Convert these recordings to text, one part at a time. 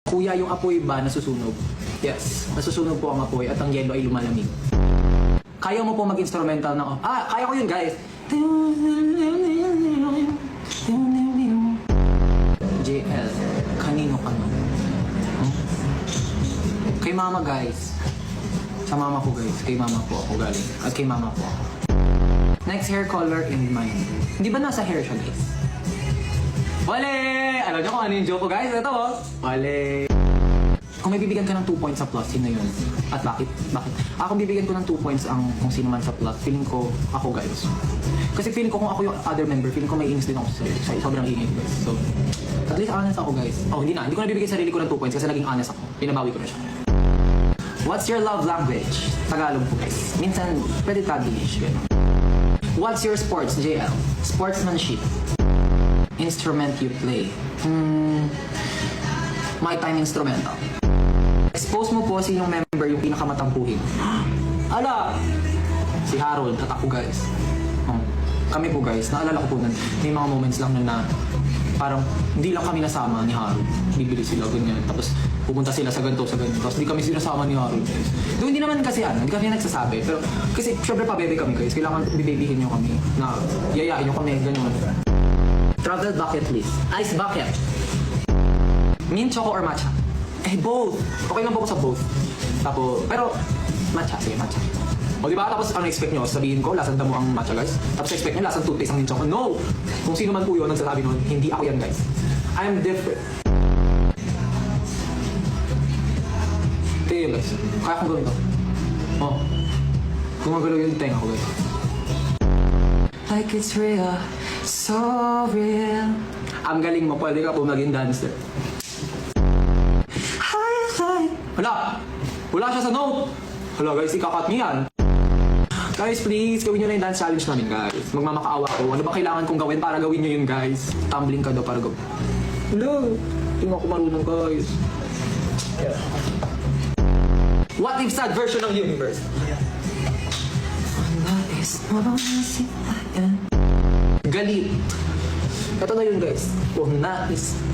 Kuya, yung apoy ba nasusunog? Yes, nasusunog po ang apoy at ang yelo ay lumalamig. Kaya mo po mag-instrumental ng... kaya ko yun, guys! JL, kanino ka no? Kay mama, guys. Sa mama ko, guys. Kay mama po ako galing. At kay mama po ako. Next hair color in mind. Hindi ba nasa hair siya, guys? Wale! Alam niyo kung ano yung joke ko, guys? Ito, oh. Wale! Kung may bibigyan ka ng 2 points sa plus, sino yun? At bakit? Bakit? Kung bibigyan ko ng 2 points ang kung sino man sa plus, feeling ko ako, guys. Kasi feeling ko kung ako yung other member, feeling ko may inis din ako sa sobrang ingay, guys. So, at least honest ako, guys. Hindi na. Hindi ko nabibigay sarili ko ng 2 points kasi naging honest ako. Pinabawi ko na siya. What's your love language? Tagalog po, guys. Minsan, pwede Taglish. What's your sports, JL? Sportsmanship. Instrument you play. My time instrumental. Expose mo po sinong member yung pinakamatampuhin. Ala! Si Harold at ako, guys. Kami po, guys. Naalala ko po nun. May mga moments lang na parang hindi lang kami nasama ni Harold. Bibili sila, ganyan. Tapos pupunta sila sa ganito, sa ganito. Tapos hindi kami sinasama ni Harold, guys. Doon hindi naman kasi hindi kami nagsasabi. Pero kasi syempre pa bebe kami, guys. Kailangan bibebihin nyo kami. Na yayain nyo kami, ganyan. Travel bucket list. Ice bucket. Mint choco or matcha? Both. Okay lang po ko sa both. Tapos, pero matcha. Sige, matcha. O diba? Tapos ano expect nyo? Sabihin ko, lasang damo ang matcha, guys. Tapos expect nyo, lasang toothpaste ang mint choco. No! Kung sino man po yun nagsasabi nun, hindi ako yan, guys. I'm different. Kaya guys, kaya kong gawin to. Gumagalaw yung tenga ko, guys. Like it's real, so real. Ang galing mo, pwede ka po maging dancer. Hala! Wala siya sa note! Hala guys, ikakat niya yan. Guys, please, gawin nyo na yung dance challenge namin, guys. Magmamakaawa ko. Ano ba kailangan kong gawin para gawin nyo yun, guys? Tumbling ka daw para gawin. Hala! Hindi nga ako marunong, guys. Yeah. What if sad version ng universe? Galit. Ito na yun, guys.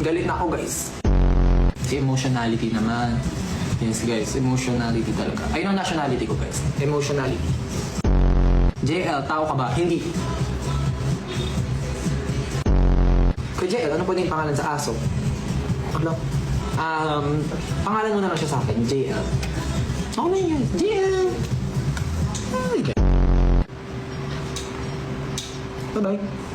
Galit na ako, guys. Si emotionality naman. Yes, guys. Emotionality talaga. Ayun ang nationality ko, guys. Emotionality. JL, tao ka ba? Hindi. Kay JL, ano po din yung pangalan sa aso? Ano? Pangalan mo na lang siya sa akin, JL. Ano na yun? JL! Bye-bye.